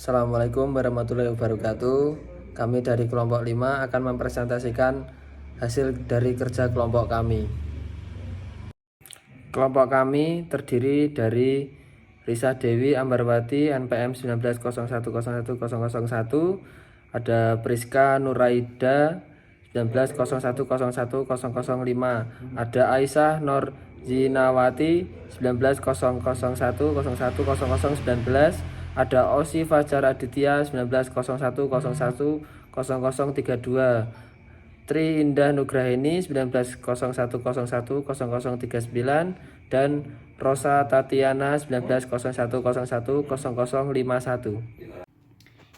Assalamualaikum warahmatullahi wabarakatuh. Kami dari kelompok 5 akan mempresentasikan hasil dari kerja kelompok kami. Kelompok kami terdiri dari Risa Dewi Ambarwati NPM 1901010101, ada Priska Nuraida 1901010005, ada Aisyah Nur Zinawati 1901010019, ada Osi Fajar Aditya 1901010032, Tri Indah Nugraheni 1901010039, dan Rosa Tatiana 1901010051.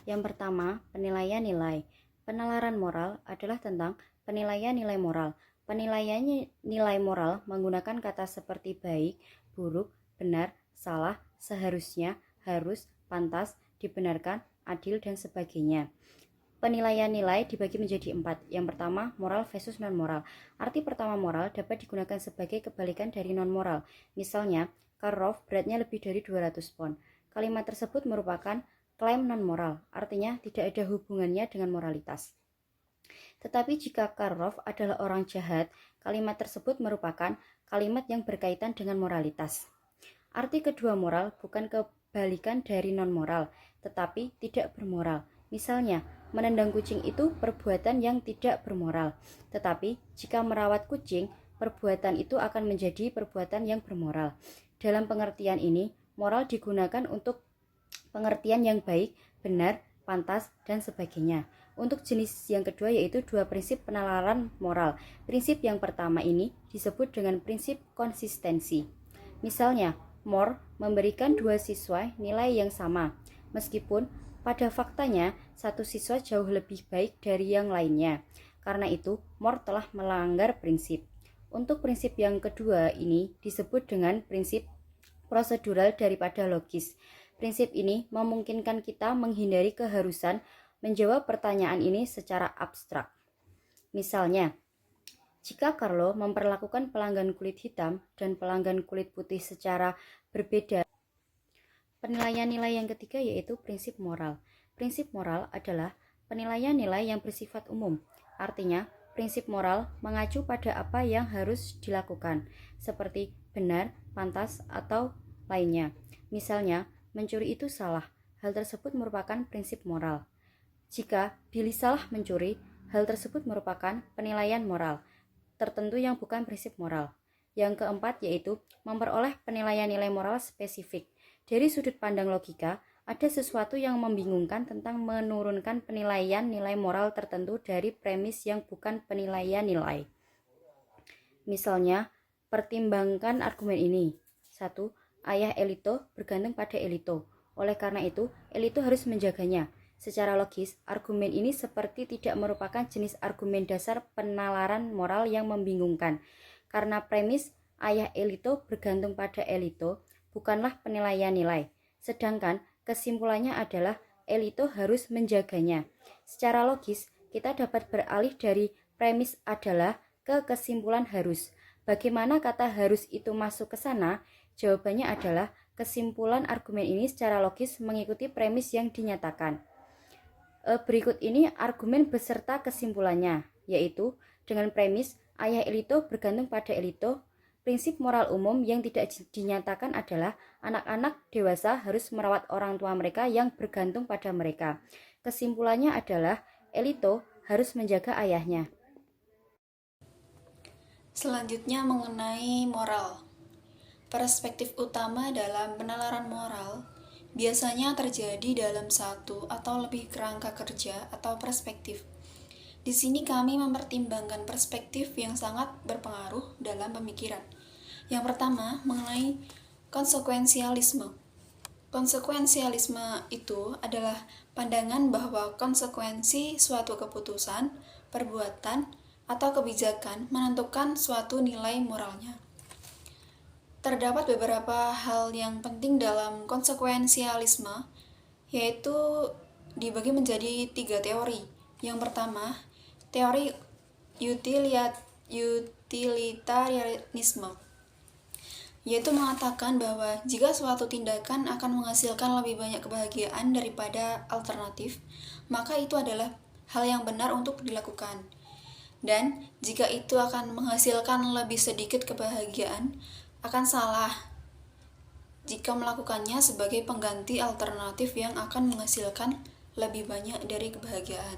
Yang pertama, penilaian nilai. Penalaran moral adalah tentang penilaian nilai moral. Penilaian nilai moral menggunakan kata seperti baik, buruk, benar, salah, seharusnya, harus, pantas, dibenarkan, adil, dan sebagainya. Penilaian nilai dibagi menjadi 4. Yang pertama, moral versus non-moral. Arti pertama moral dapat digunakan sebagai kebalikan dari non-moral. Misalnya, Karlov beratnya lebih dari 200 pon. Kalimat tersebut merupakan klaim non-moral, artinya tidak ada hubungannya dengan moralitas. Tetapi jika Karlov adalah orang jahat, kalimat tersebut merupakan kalimat yang berkaitan dengan moralitas. Arti kedua moral bukan kebalikan dari non-moral, tetapi tidak bermoral. Misalnya, menendang kucing itu perbuatan yang tidak bermoral. Tetapi jika merawat kucing, perbuatan itu akan menjadi perbuatan yang bermoral. Dalam pengertian ini, moral digunakan untuk pengertian yang baik, benar, pantas, dan sebagainya. Untuk jenis yang kedua yaitu dua prinsip penalaran moral. Prinsip yang pertama ini disebut dengan prinsip konsistensi. Misalnya, Moore memberikan dua siswa nilai yang sama, meskipun pada faktanya satu siswa jauh lebih baik dari yang lainnya. Karena itu, Moore telah melanggar prinsip. Untuk prinsip yang kedua ini disebut dengan prinsip prosedural daripada logis. Prinsip ini memungkinkan kita menghindari keharusan menjawab pertanyaan ini secara abstrak. Misalnya, jika Carlo memperlakukan pelanggan kulit hitam dan pelanggan kulit putih secara berbeda. Penilaian nilai yang ketiga yaitu prinsip moral. Prinsip moral adalah penilaian nilai yang bersifat umum. Artinya, prinsip moral mengacu pada apa yang harus dilakukan, seperti benar, pantas, atau lainnya. Misalnya, mencuri itu salah. Hal tersebut merupakan prinsip moral. Jika Billy salah mencuri, hal tersebut merupakan penilaian moral tertentu yang bukan prinsip moral. Yang keempat yaitu memperoleh penilaian nilai moral spesifik. Dari sudut pandang logika, ada sesuatu yang membingungkan tentang menurunkan penilaian nilai moral tertentu dari premis yang bukan penilaian nilai. Misalnya, pertimbangkan argumen ini. 1. Ayah Elito bergantung pada Elito. Oleh karena itu, Elito harus menjaganya. Secara logis, argumen ini seperti tidak merupakan jenis argumen dasar penalaran moral yang membingungkan. Karena premis ayah Elito bergantung pada Elito bukanlah penilaian nilai. Sedangkan kesimpulannya adalah Elito harus menjaganya. Secara logis, kita dapat beralih dari premis adalah ke kesimpulan harus. Bagaimana kata harus itu masuk ke sana? Jawabannya adalah kesimpulan argumen ini secara logis mengikuti premis yang dinyatakan. Berikut ini argumen beserta kesimpulannya, yaitu dengan premis ayah Elito bergantung pada Elito. Prinsip moral umum yang tidak dinyatakan adalah anak-anak dewasa harus merawat orang tua mereka yang bergantung pada mereka. Kesimpulannya adalah Elito harus menjaga ayahnya. Selanjutnya mengenai moral. Perspektif utama dalam penalaran moral biasanya terjadi dalam satu atau lebih kerangka kerja atau perspektif. Di sini kami mempertimbangkan perspektif yang sangat berpengaruh dalam pemikiran. Yang pertama, mengenai konsekuensialisme. Konsekuensialisme itu adalah pandangan bahwa konsekuensi suatu keputusan, perbuatan, atau kebijakan menentukan suatu nilai moralnya. Terdapat beberapa hal yang penting dalam konsekuensialisme, yaitu dibagi menjadi 3 teori. Yang pertama, teori utilitarianisme. yaitu mengatakan bahwa jika suatu tindakan akan menghasilkan lebih banyak kebahagiaan daripada alternatif, maka itu adalah hal yang benar untuk dilakukan. Dan jika itu akan menghasilkan lebih sedikit kebahagiaan, akan salah jika melakukannya sebagai pengganti alternatif yang akan menghasilkan lebih banyak dari kebahagiaan.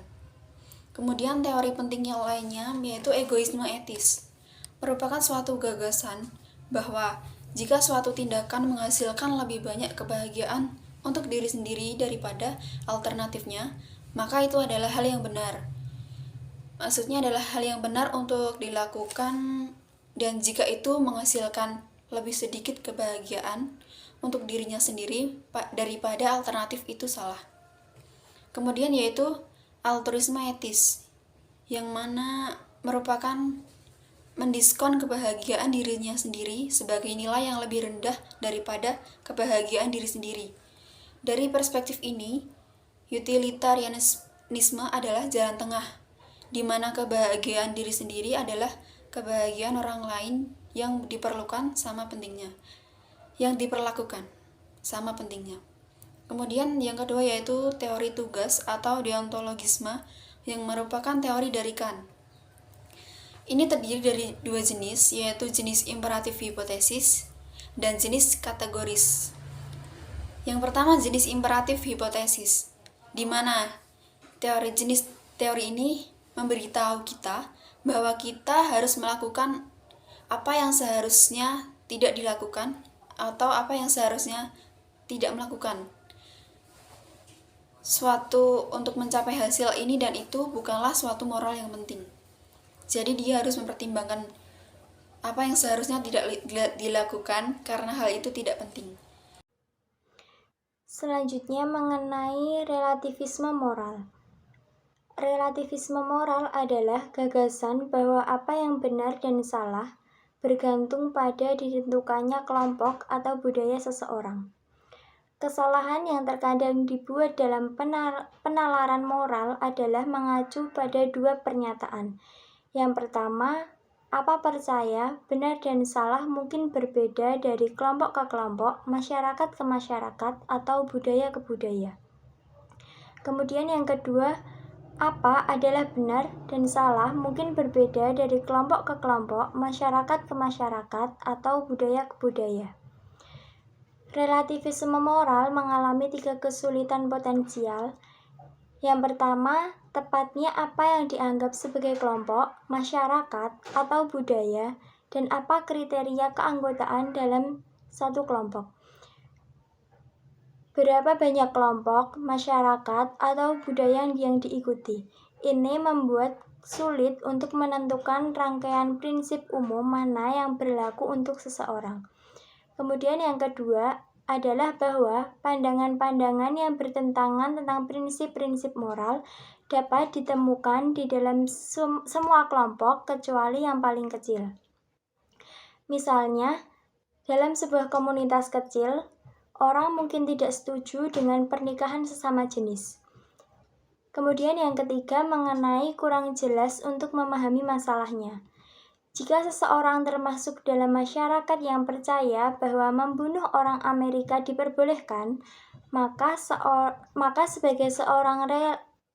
Kemudian teori penting yang lainnya yaitu egoisme etis, merupakan suatu gagasan bahwa jika suatu tindakan menghasilkan lebih banyak kebahagiaan untuk diri sendiri daripada alternatifnya, maka itu adalah hal yang benar. Maksudnya adalah hal yang benar untuk dilakukan, dan jika itu menghasilkan lebih sedikit kebahagiaan untuk dirinya sendiri daripada alternatif, itu salah. Kemudian yaitu altruisme etis, yang mana merupakan mendiskon kebahagiaan dirinya sendiri sebagai nilai yang lebih rendah daripada kebahagiaan diri sendiri. Dari perspektif ini, utilitarianisme adalah jalan tengah, di mana kebahagiaan diri sendiri adalah kebahagiaan orang lain yang diperlukan sama pentingnya, yang diperlakukan sama pentingnya. Kemudian yang kedua yaitu teori tugas atau deontologisme, yang merupakan teori dari Kant. Ini terdiri dari dua jenis, yaitu jenis imperatif hipotesis dan jenis kategoris. Yang pertama jenis imperatif hipotesis, di mana teori ini memberitahu kita bahwa kita harus melakukan apa yang seharusnya tidak dilakukan atau apa yang seharusnya tidak melakukan suatu untuk mencapai hasil ini, dan itu bukanlah suatu moral yang penting. Jadi dia harus mempertimbangkan apa yang seharusnya tidak dilakukan karena hal itu tidak penting. Selanjutnya mengenai relativisme moral. Relativisme moral adalah gagasan bahwa apa yang benar dan salah bergantung pada ditentukannya kelompok atau budaya seseorang. Kesalahan yang terkadang dibuat dalam penalaran moral adalah mengacu pada dua pernyataan. Yang pertama, apa percaya, benar dan salah mungkin berbeda dari kelompok ke kelompok, masyarakat ke masyarakat, atau budaya ke budaya. Kemudian yang kedua, apa adalah benar dan salah mungkin berbeda dari kelompok ke kelompok, masyarakat ke masyarakat, atau budaya ke budaya. Relativisme moral mengalami 3 kesulitan potensial. Yang pertama, tepatnya apa yang dianggap sebagai kelompok, masyarakat, atau budaya, dan apa kriteria keanggotaan dalam satu kelompok. Berapa banyak kelompok, masyarakat, atau budaya yang diikuti. Ini membuat sulit untuk menentukan rangkaian prinsip umum mana yang berlaku untuk seseorang. Kemudian yang kedua adalah bahwa pandangan-pandangan yang bertentangan tentang prinsip-prinsip moral dapat ditemukan di dalam semua kelompok kecuali yang paling kecil. Misalnya, dalam sebuah komunitas kecil, orang mungkin tidak setuju dengan pernikahan sesama jenis. Kemudian yang ketiga mengenai kurang jelas untuk memahami masalahnya. Jika seseorang termasuk dalam masyarakat yang percaya bahwa membunuh orang Amerika diperbolehkan, maka sebagai seorang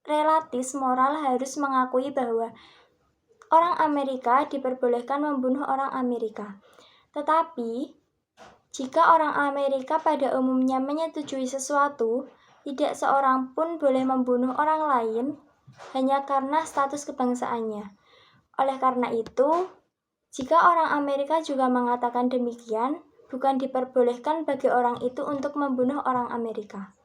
relatis moral harus mengakui bahwa orang Amerika diperbolehkan membunuh orang Amerika. Tetapi, jika orang Amerika pada umumnya menyetujui sesuatu, tidak seorang pun boleh membunuh orang lain hanya karena status kebangsaannya. Oleh karena itu, jika orang Amerika juga mengatakan demikian, bukan diperbolehkan bagi orang itu untuk membunuh orang Amerika.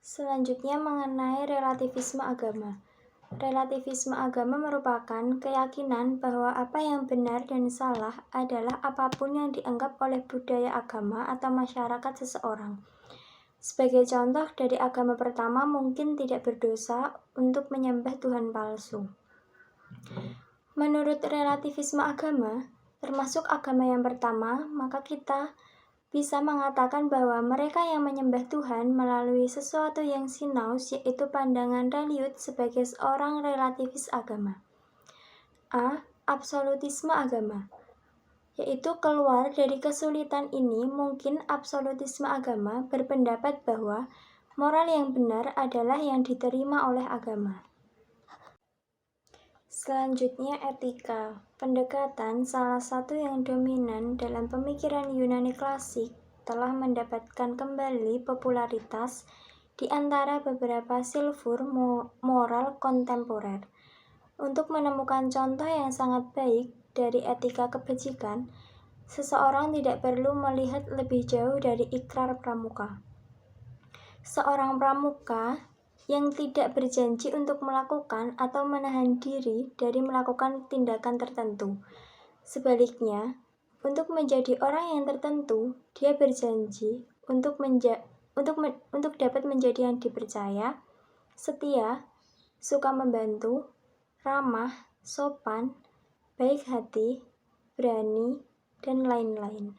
Selanjutnya mengenai relativisme agama. Relativisme agama merupakan keyakinan bahwa apa yang benar dan salah adalah apapun yang dianggap oleh budaya agama atau masyarakat seseorang. Sebagai contoh, dari agama pertama mungkin tidak berdosa untuk menyembah Tuhan palsu. Menurut relativisme agama, termasuk agama yang pertama, maka kita bisa mengatakan bahwa mereka yang menyembah Tuhan melalui sesuatu yang sinaus, yaitu pandangan Rayleigh sebagai seorang relativis agama. A. Absolutisme agama. yaitu keluar dari kesulitan ini mungkin absolutisme agama berpendapat bahwa moral yang benar adalah yang diterima oleh agama. Selanjutnya etika. Pendekatan salah satu yang dominan dalam pemikiran Yunani klasik telah mendapatkan kembali popularitas di antara beberapa silfur moral kontemporer. Untuk menemukan contoh yang sangat baik dari etika kebajikan, seseorang tidak perlu melihat lebih jauh dari ikrar pramuka. Seorang pramuka yang tidak berjanji untuk melakukan atau menahan diri dari melakukan tindakan tertentu. Sebaliknya, untuk menjadi orang yang tertentu, dia berjanji untuk dapat menjadi yang dipercaya, setia, suka membantu, ramah, sopan, baik hati, berani, dan lain-lain.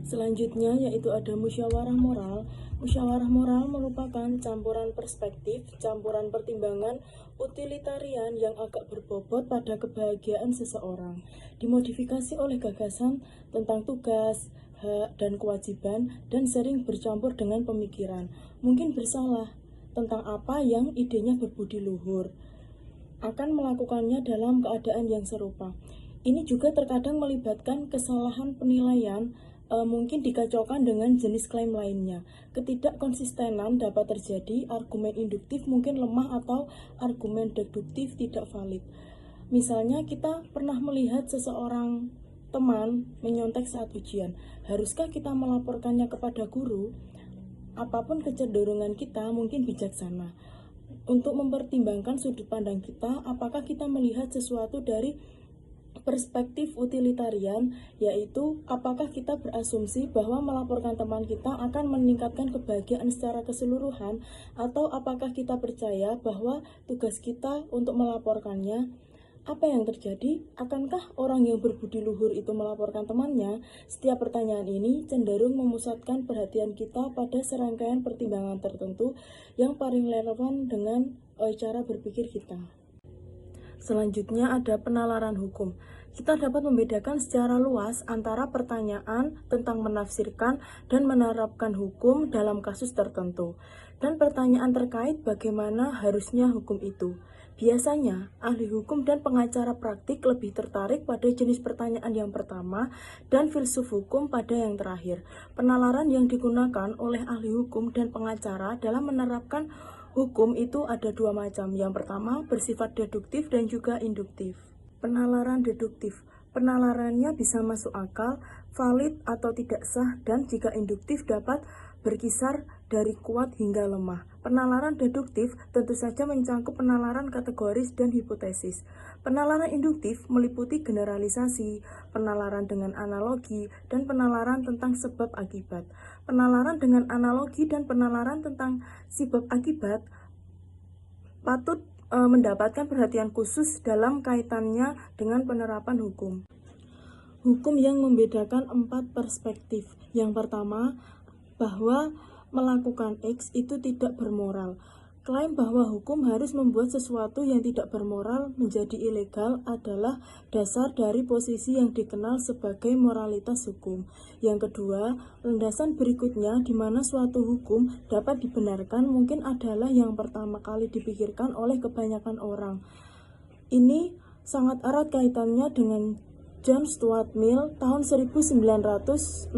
Selanjutnya yaitu ada musyawarah moral. Musyawarah moral merupakan campuran perspektif, campuran pertimbangan utilitarian yang agak berbobot pada kebahagiaan seseorang, dimodifikasi oleh gagasan tentang tugas, hak, dan kewajiban, dan sering bercampur dengan pemikiran, mungkin bersalah, tentang apa yang idenya berbudi luhur, akan melakukannya dalam keadaan yang serupa. Ini juga terkadang melibatkan kesalahan penilaian, mungkin dikacaukan dengan jenis klaim lainnya. Ketidakkonsistenan dapat terjadi, argumen induktif mungkin lemah atau argumen deduktif tidak valid. Misalnya kita pernah melihat seseorang teman menyontek saat ujian. Haruskah kita melaporkannya kepada guru? Apapun kecenderungan kita mungkin bijaksana untuk mempertimbangkan sudut pandang kita, apakah kita melihat sesuatu dari perspektif utilitarian, yaitu apakah kita berasumsi bahwa melaporkan teman kita akan meningkatkan kebahagiaan secara keseluruhan, atau apakah kita percaya bahwa tugas kita untuk melaporkannya. Apa yang terjadi? Akankah orang yang berbudi luhur itu melaporkan temannya? Setiap pertanyaan ini cenderung memusatkan perhatian kita pada serangkaian pertimbangan tertentu yang paling relevan dengan cara berpikir kita. Selanjutnya ada penalaran hukum. Kita dapat membedakan secara luas antara pertanyaan tentang menafsirkan dan menerapkan hukum dalam kasus tertentu, dan pertanyaan terkait bagaimana harusnya hukum itu. Biasanya, ahli hukum dan pengacara praktik lebih tertarik pada jenis pertanyaan yang pertama dan filsuf hukum pada yang terakhir. Penalaran yang digunakan oleh ahli hukum dan pengacara dalam menerapkan hukum itu ada dua macam. Yang pertama bersifat deduktif dan juga induktif. Penalaran deduktif. Penalarannya bisa masuk akal, valid atau tidak sah, dan jika induktif dapat berkisar dari kuat hingga lemah. Penalaran deduktif tentu saja mencakup penalaran kategoris dan hipotesis. Penalaran induktif meliputi generalisasi, penalaran dengan analogi, dan penalaran tentang sebab akibat. Penalaran dengan analogi dan penalaran tentang sebab akibat patut mendapatkan perhatian khusus dalam kaitannya dengan penerapan hukum. Hukum yang membedakan 4 perspektif. Yang pertama, bahwa melakukan X itu tidak bermoral. Klaim bahwa hukum harus membuat sesuatu yang tidak bermoral menjadi ilegal adalah dasar dari posisi yang dikenal sebagai moralitas hukum. Yang kedua, landasan berikutnya di mana suatu hukum dapat dibenarkan mungkin adalah yang pertama kali dipikirkan oleh kebanyakan orang. Ini sangat erat kaitannya dengan John Stuart Mill tahun 1906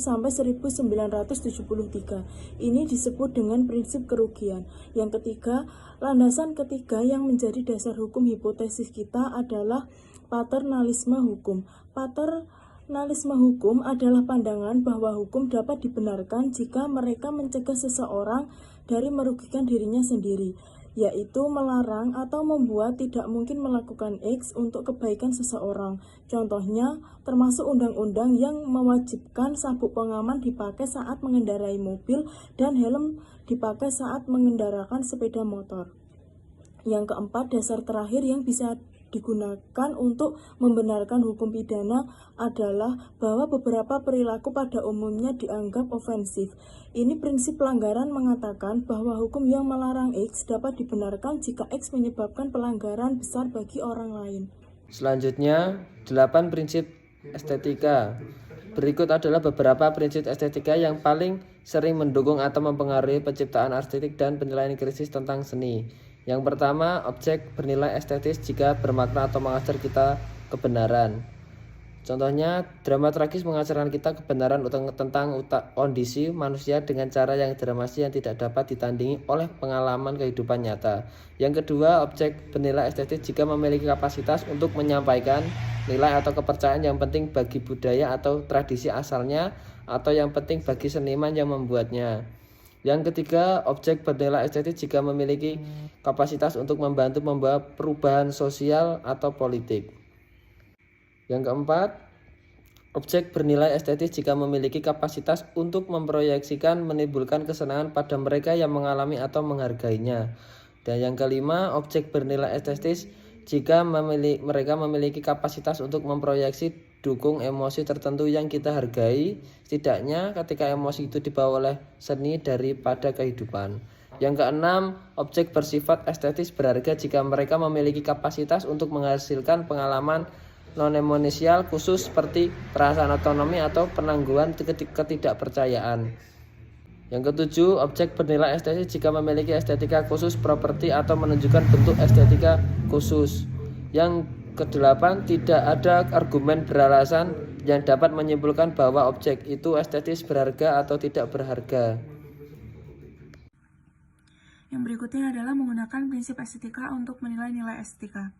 sampai 1973. Ini disebut dengan prinsip kerugian. Yang ketiga, landasan ketiga yang menjadi dasar hukum hipotesis kita adalah paternalisme hukum. Paternalisme hukum adalah pandangan bahwa hukum dapat dibenarkan jika mereka mencegah seseorang dari merugikan dirinya sendiri, yaitu melarang atau membuat tidak mungkin melakukan X untuk kebaikan seseorang. Contohnya, termasuk undang-undang yang mewajibkan sabuk pengaman dipakai saat mengendarai mobil dan helm dipakai saat mengendarakan sepeda motor. Yang keempat, dasar terakhir yang bisa digunakan untuk membenarkan hukum pidana adalah bahwa beberapa perilaku pada umumnya dianggap ofensif. Ini prinsip pelanggaran mengatakan bahwa hukum yang melarang X dapat dibenarkan jika X menyebabkan pelanggaran besar bagi orang lain. Selanjutnya, 8 prinsip estetika. Berikut adalah beberapa prinsip estetika yang paling sering mendukung atau mempengaruhi penciptaan estetik dan penilaian kritis tentang seni. Yang pertama, objek bernilai estetis jika bermakna atau mengajar kita kebenaran. Contohnya, drama tragis mengajarkan kita kebenaran tentang kondisi manusia dengan cara yang dramatis yang tidak dapat ditandingi oleh pengalaman kehidupan nyata. Yang kedua, objek bernilai estetis jika memiliki kapasitas untuk menyampaikan nilai atau kepercayaan yang penting bagi budaya atau tradisi asalnya atau yang penting bagi seniman yang membuatnya. Yang ketiga, objek bernilai estetis jika memiliki kapasitas untuk membantu membawa perubahan sosial atau politik. Yang keempat, objek bernilai estetis jika memiliki kapasitas untuk memproyeksikan menimbulkan kesenangan pada mereka yang mengalami atau menghargainya. Dan yang kelima, objek bernilai estetis jika mereka memiliki kapasitas untuk memproyeksi dukung emosi tertentu yang kita hargai, setidaknya ketika emosi itu dibawa oleh seni daripada kehidupan. Yang keenam, objek bersifat estetis berharga jika mereka memiliki kapasitas untuk menghasilkan pengalaman non-emosional khusus seperti perasaan otonomi atau penangguhan ketidakpercayaan. Yang ketujuh, objek bernilai estetis jika memiliki estetika khusus properti atau menunjukkan bentuk estetika khusus. Yang kedelapan, tidak ada argumen beralasan yang dapat menyimpulkan bahwa objek itu estetis berharga atau tidak berharga. Yang berikutnya adalah menggunakan prinsip estetika untuk menilai nilai estetika.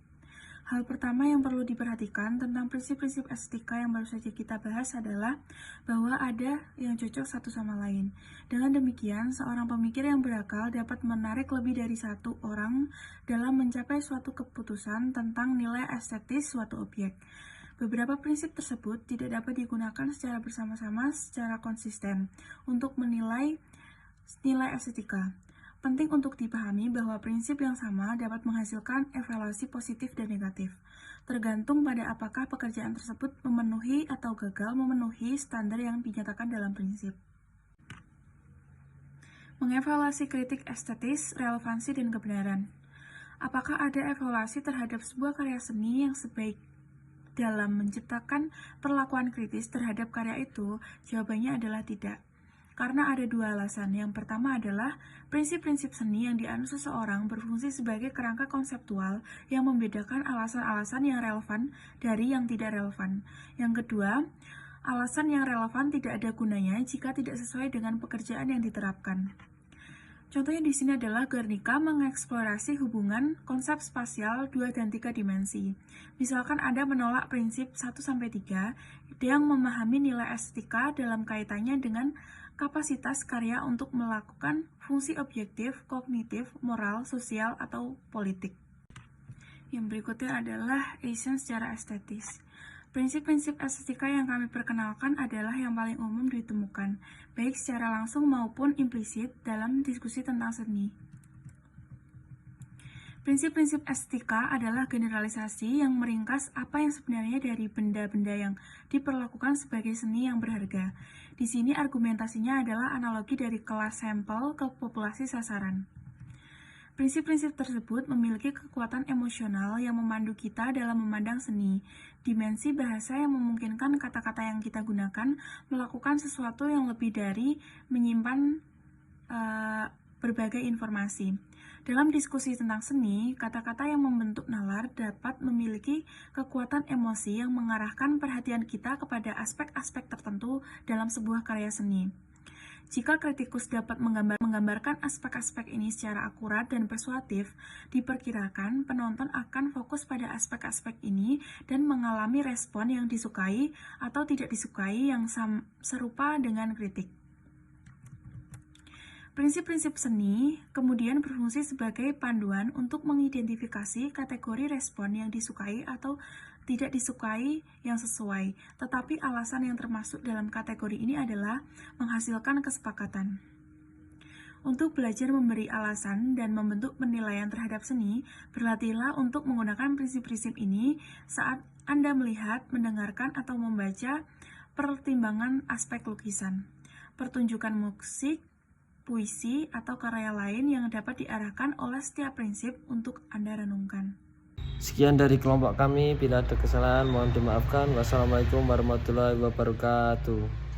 Hal pertama yang perlu diperhatikan tentang prinsip-prinsip estetika yang baru saja kita bahas adalah bahwa ada yang cocok satu sama lain. Dengan demikian, seorang pemikir yang berakal dapat menarik lebih dari satu orang dalam mencapai suatu keputusan tentang nilai estetis suatu objek. Beberapa prinsip tersebut tidak dapat digunakan secara bersama-sama secara konsisten untuk menilai nilai estetika. Penting untuk dipahami bahwa prinsip yang sama dapat menghasilkan evaluasi positif dan negatif, tergantung pada apakah pekerjaan tersebut memenuhi atau gagal memenuhi standar yang dinyatakan dalam prinsip. Mengevaluasi kritik estetis, relevansi, dan kebenaran. Apakah ada evaluasi terhadap sebuah karya seni yang sebaik dalam menciptakan perlakuan kritis terhadap karya itu? Jawabannya adalah tidak. Karena ada dua alasan. Yang pertama adalah prinsip-prinsip seni yang dianut seseorang berfungsi sebagai kerangka konseptual yang membedakan alasan-alasan yang relevan dari yang tidak relevan. Yang kedua, alasan yang relevan tidak ada gunanya jika tidak sesuai dengan pekerjaan yang diterapkan. Contohnya di sini adalah Guernica mengeksplorasi hubungan konsep spasial 2 dan 3 dimensi. Misalkan Anda menolak prinsip 1-3 yang memahami nilai estetika dalam kaitannya dengan kapasitas karya untuk melakukan fungsi objektif, kognitif, moral, sosial, atau politik. Yang berikutnya adalah Asian secara estetis. Prinsip-prinsip estetika yang kami perkenalkan adalah yang paling umum ditemukan, baik secara langsung maupun implisit dalam diskusi tentang seni. Prinsip-prinsip estetika adalah generalisasi yang meringkas apa yang sebenarnya dari benda-benda yang diperlakukan sebagai seni yang berharga. Di sini argumentasinya adalah analogi dari kelas sampel ke populasi sasaran. Prinsip-prinsip tersebut memiliki kekuatan emosional yang memandu kita dalam memandang seni. Dimensi bahasa yang memungkinkan kata-kata yang kita gunakan melakukan sesuatu yang lebih dari menyimpan berbagai informasi. Dalam diskusi tentang seni, kata-kata yang membentuk nalar dapat memiliki kekuatan emosi yang mengarahkan perhatian kita kepada aspek-aspek tertentu dalam sebuah karya seni. Jika kritikus dapat menggambarkan aspek-aspek ini secara akurat dan persuasif, diperkirakan penonton akan fokus pada aspek-aspek ini dan mengalami respon yang disukai atau tidak disukai yang serupa dengan kritik. Prinsip-prinsip seni kemudian berfungsi sebagai panduan untuk mengidentifikasi kategori respon yang disukai atau tidak disukai yang sesuai, tetapi alasan yang termasuk dalam kategori ini adalah menghasilkan kesepakatan. Untuk belajar memberi alasan dan membentuk penilaian terhadap seni, berlatihlah untuk menggunakan prinsip-prinsip ini saat Anda melihat, mendengarkan, atau membaca pertimbangan aspek lukisan, pertunjukan musik, puisi, atau karya lain yang dapat diarahkan oleh setiap prinsip untuk Anda renungkan. Sekian dari kelompok kami, bila ada kesalahan mohon dimaafkan. Wassalamualaikum warahmatullahi wabarakatuh.